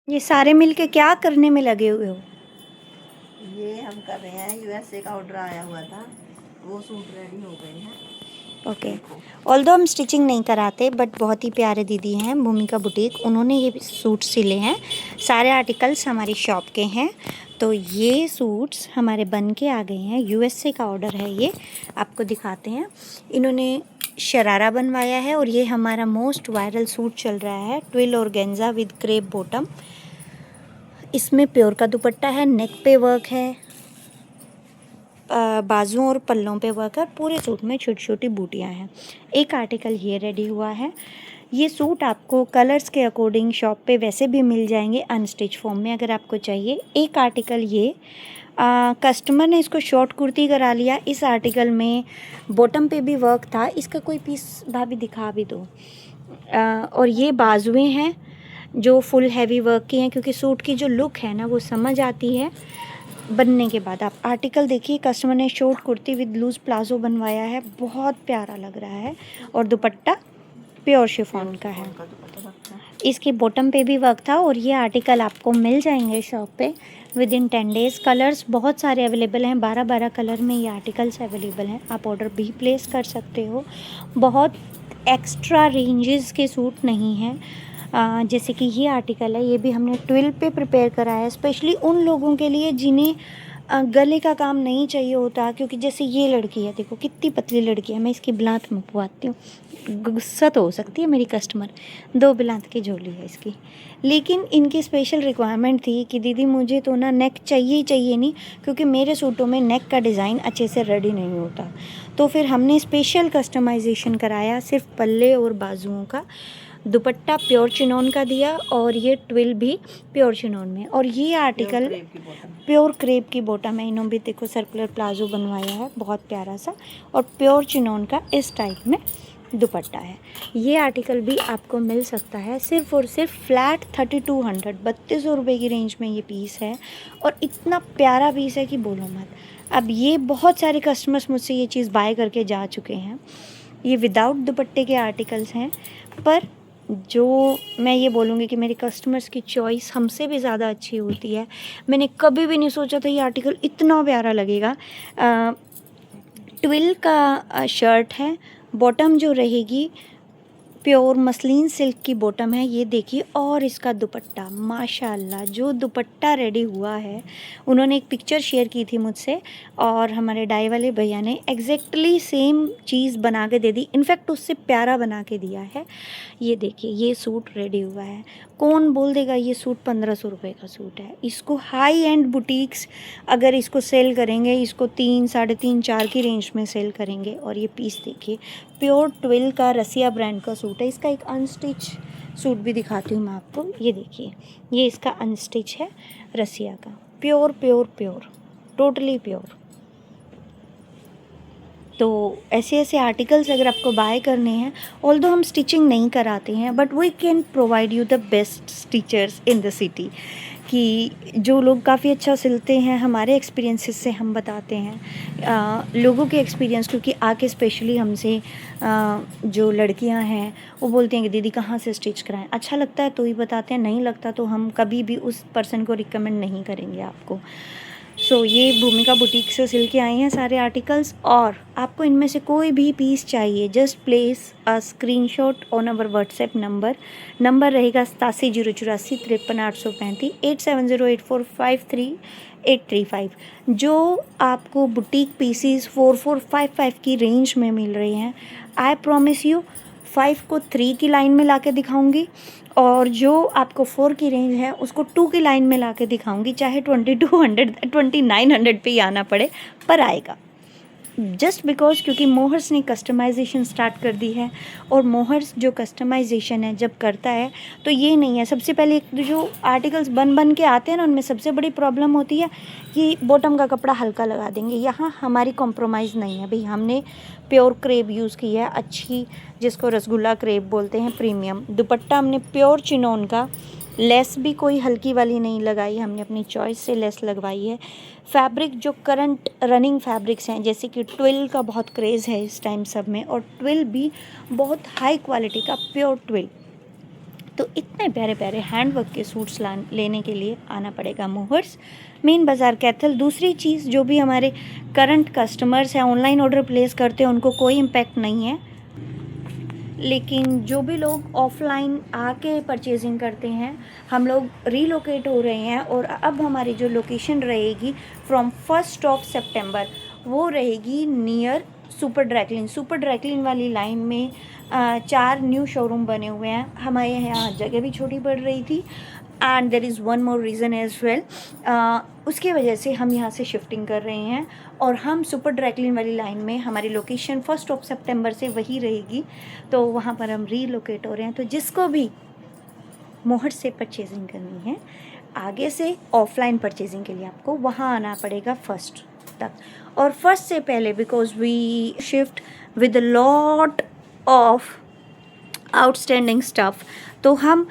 ये सारे मिलके क्या करने में लगे हुए हो? ये हम कर रहे हैं, यूएसए का ऑर्डर आया हुआ था, वो सूट रेडी हो गए हैं। ओके। देखो ऑल्दो हम स्टिचिंग नहीं कराते, बट बहुत ही प्यारे दीदी हैं भूमिका बुटीक, उन्होंने ये सूट सिले हैं। सारे आर्टिकल्स हमारी शॉप के हैं। तो ये सूट्स हमारे बन के आ गए हैं, यूएसए का ऑर्डर है ये, आपको दिखाते हैं। इन्होंने शरारा बनवाया है और ये हमारा मोस्ट वायरल सूट चल रहा है, twill organza with crepe bottom. इसमें प्योर का दुपट्टा है, नेक पे वर्क है, बाजुओं और पल्लों पे वर्क है, पूरे सूट में छोटी छोटी बूटियां हैं। एक आर्टिकल ये रेडी हुआ है। ये सूट आपको कलर्स के अकॉर्डिंग शॉप पे वैसे भी मिल जाएंगे अनस्टिच फॉर्म में अगर आपको चाहिए। एक आर्टिकल ये कस्टमर ने इसको शॉर्ट कुर्ती करा लिया। इस आर्टिकल में बॉटम पे भी वर्क था। इसका कोई पीस भाभी दिखा भी दो। और ये बाजुएं हैं जो फुल हैवी वर्क की हैं, क्योंकि सूट की जो लुक है ना वो समझ आती है बनने के बाद। आप आर्टिकल देखिए, कस्टमर ने short kurti with loose palazzo बनवाया है, बहुत प्यारा लग रहा है। और दुपट्टा प्योर शिफॉन का है। इसके बॉटम पे भी वर्क था। और ये आर्टिकल आपको मिल जाएंगे शॉप पे विद इन 10 डेज़। कलर्स बहुत सारे अवेलेबल हैं, 12 कलर में ये आर्टिकल्स अवेलेबल हैं। आप ऑर्डर भी प्लेस कर सकते हो। बहुत एक्स्ट्रा रेंजेस के सूट नहीं हैं। जैसे कि ये आर्टिकल है, ये भी हमने ट्विल पे प्रिपेयर करा है स्पेशली उन लोगों के लिए जिन्हें गले का काम नहीं चाहिए होता। क्योंकि जैसे ये लड़की है, देखो कितनी पतली लड़की है, मैं इसकी बिलात मंगवाती हूँ, गुस्सा तो हो सकती है मेरी कस्टमर, 2 बिलात की झोली है इसकी। लेकिन इनकी स्पेशल रिक्वायरमेंट थी कि दीदी मुझे तो ना नेक चाहिए ही चाहिए नहीं, क्योंकि मेरे सूटों में नेक का डिज़ाइन अच्छे से रेडी नहीं होता। तो फिर हमने स्पेशल कस्टमाइजेशन कराया सिर्फ पल्ले और बाजुओं का। दुपट्टा प्योर चिनोन का दिया और ये ट्विल भी प्योर चिनोन में। और ये आर्टिकल प्योर क्रेप की बॉटम है। इन्होंने भी देखो सर्कुलर प्लाजो बनवाया है बहुत प्यारा सा, और प्योर चिनोन का इस टाइप में दुपट्टा है। ये आर्टिकल भी आपको मिल सकता है सिर्फ और सिर्फ फ्लैट 3200, 3200 रुपये की रेंज में ये पीस है। और इतना प्यारा पीस है कि बोलो मत। अब ये बहुत सारे कस्टमर्स मुझसे ये चीज़ बाय करके जा चुके हैं। ये विदाउट दुपट्टे के आर्टिकल्स हैं, पर जो मैं ये बोलूँगी कि मेरे कस्टमर्स की चॉइस हमसे भी ज़्यादा अच्छी होती है। मैंने कभी भी नहीं सोचा था ये आर्टिकल इतना प्यारा लगेगा। ट्विल का शर्ट है, बॉटम जो रहेगी प्योर मसलिन सिल्क की बॉटम है, ये देखिए। और इसका दुपट्टा माशाल्लाह, जो दुपट्टा रेडी हुआ है, उन्होंने एक पिक्चर शेयर की थी मुझसे और हमारे डाई वाले भैया ने एग्जैक्टली सेम चीज़ बना के दे दी, इनफैक्ट उससे प्यारा बना के दिया है। ये देखिए, ये सूट रेडी हुआ है। कौन बोल देगा ये सूट 1500 रुपये का सूट है? इसको हाई एंड बुटीक्स अगर इसको सेल करेंगे, इसको 3, 3.5, 4 की रेंज में सेल करेंगे। और ये पीस देखिए, प्योर ट्विल का रसिया ब्रांड का सूट है। इसका एक अनस्टिच सूट भी दिखाती हूँ मैं आपको। ये देखिए, ये इसका अनस्टिच है रसिया का, pure pure pure, totally pure. तो ऐसे ऐसे आर्टिकल्स अगर आपको बाय करने हैं, ऑल्दो हम स्टिचिंग नहीं कराते हैं, but we can provide you the best stitchers in the city, कि जो लोग काफ़ी अच्छा सिलते हैं, हमारे एक्सपीरियंसेस से हम बताते हैं लोगों के एक्सपीरियंस। क्योंकि आके स्पेशली हमसे जो लड़कियां हैं वो बोलती हैं कि दीदी कहाँ से स्टिच कराएं, अच्छा लगता है तो ही बताते हैं, नहीं लगता तो हम कभी भी उस पर्सन को रिकमेंड नहीं करेंगे आपको। सो ये भूमिका बुटीक से सिल के आए हैं सारे आर्टिकल्स। और आपको इनमें से कोई भी पीस चाहिए, just place a screenshot on our WhatsApp number रहेगा 8704835835 8708453835। जो आपको बुटीक पीसीस 4455 की रेंज में मिल रही हैं, आई प्रॉमिस यू 5 को 3 की लाइन में ला के दिखाऊंगी, और जो आपको 4 की रेंज है उसको 2 की लाइन में ला के दिखाऊंगी। चाहे 2200 2900 पे ही आना पड़े, पर आएगा। जस्ट बिकॉज क्योंकि मोहर्स ने कस्टमाइजेशन स्टार्ट कर दी है। और मोहर्स जो कस्टमाइजेशन है जब करता है तो ये नहीं है, सबसे पहले जो आर्टिकल्स बन के आते हैं ना, उनमें सबसे बड़ी प्रॉब्लम होती है कि बॉटम का कपड़ा हल्का लगा देंगे। यहाँ हमारी कॉम्प्रोमाइज़ नहीं है भाई, हमने प्योर क्रेप यूज़ की है, अच्छी, जिसको रसगुल्ला क्रेप बोलते हैं, प्रीमियम। दुपट्टा हमने प्योर चिनोन का, लेस भी कोई हल्की वाली नहीं लगाई, हमने अपनी चॉइस से लेस लगवाई है। फैब्रिक जो करंट रनिंग फैब्रिक्स हैं, जैसे कि ट्विल का बहुत क्रेज़ है इस टाइम सब में, और ट्विल भी बहुत हाई क्वालिटी का प्योर ट्विल। तो इतने प्यारे प्यारे हैंडवर्क के सूट्स लेने के लिए आना पड़ेगा मोहर्स, मेन बाज़ार कैथल। दूसरी चीज़, जो भी हमारे करंट कस्टमर्स हैं ऑनलाइन ऑर्डर प्लेस करते हैं उनको कोई इम्पैक्ट नहीं है, लेकिन जो भी लोग ऑफलाइन आके परचेजिंग करते हैं, हम लोग रीलोकेट हो रहे हैं और अब हमारी जो लोकेशन रहेगी फ्रॉम 1 सितंबर वो रहेगी near super dry clean. Super dry clean वाली लाइन में 4 न्यू शोरूम बने हुए हैं। हमारे यहाँ जगह भी छोटी पड़ रही थी and there is one more reason as well, उसकी वजह से हम यहाँ से शिफ्टिंग कर रहे हैं और हम सुपर ड्राइक्लीन वाली लाइन में हमारी लोकेशन 1 सितंबर से वही रहेगी, तो वहाँ पर हम रीलोकेट हो रहे हैं। तो जिसको भी मोहर से परचेजिंग करनी है, आगे से ऑफलाइन परचेजिंग के लिए आपको वहाँ आना पड़ेगा 1 तक। और 1 से पहले because we shift with lot of outstanding stuff, तो हम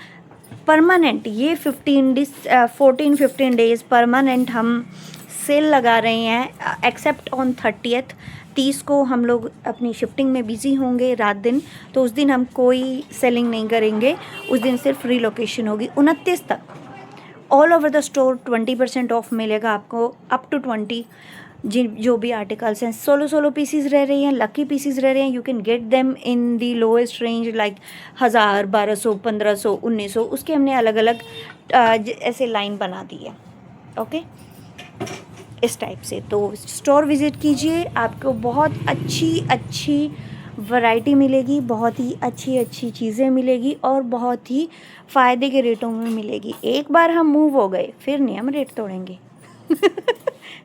परमानेंट ये 14-15 डेज़ परमानेंट हम सेल लगा रहे हैं, एक्सेप्ट ऑन 30 को हम लोग अपनी शिफ्टिंग में बिज़ी होंगे रात दिन, तो उस दिन हम कोई सेलिंग नहीं करेंगे, उस दिन सिर्फ रीलोकेशन होगी। 29 तक all over the store 20% of मिलेगा आपको, अप टू 20 जो भी आर्टिकल्स हैं। 16 पीसीज रह रही हैं, लकी पीसीज रह रहे हैं, you can get them in the lowest range like 1000, 1200, 1500, 1900, उसके हमने अलग अलग ऐसे लाइन बना दी है। ओके, इस टाइप से तो स्टोर विज़िट कीजिए, आपको बहुत अच्छी वैरायटी मिलेगी, बहुत ही अच्छी चीज़ें मिलेगी और बहुत ही फ़ायदे के रेटों में मिलेगी। एक बार हम मूव हो गए फिर नहीं हम रेट तोड़ेंगे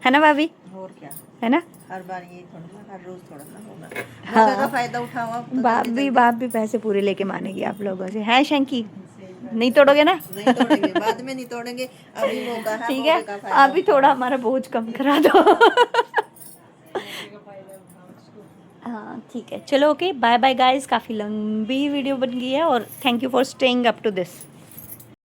है ना भाभी? और क्या है ना? हर बार ये थोड़ा ना, हर रोज थोड़ा ना होगा। हाँ। मौके का फायदा उठाओ आप, तो बाप भी पैसे पूरे लेके मानेगी आप लोगों से, है शंकी? नहीं तोड़ोगे ना? नहीं तोड़ेंगे, बाद में नहीं तोड़ेंगे, अभी मौका है। ठीक मौके है, का फायदा अभी थोड़ा हमारा बोझ कम करा दो हाँ ठीक है, चलो ओके, बाय बाय गाइस। काफ़ी लंबी वीडियो बन गई है और thank you for staying up to this.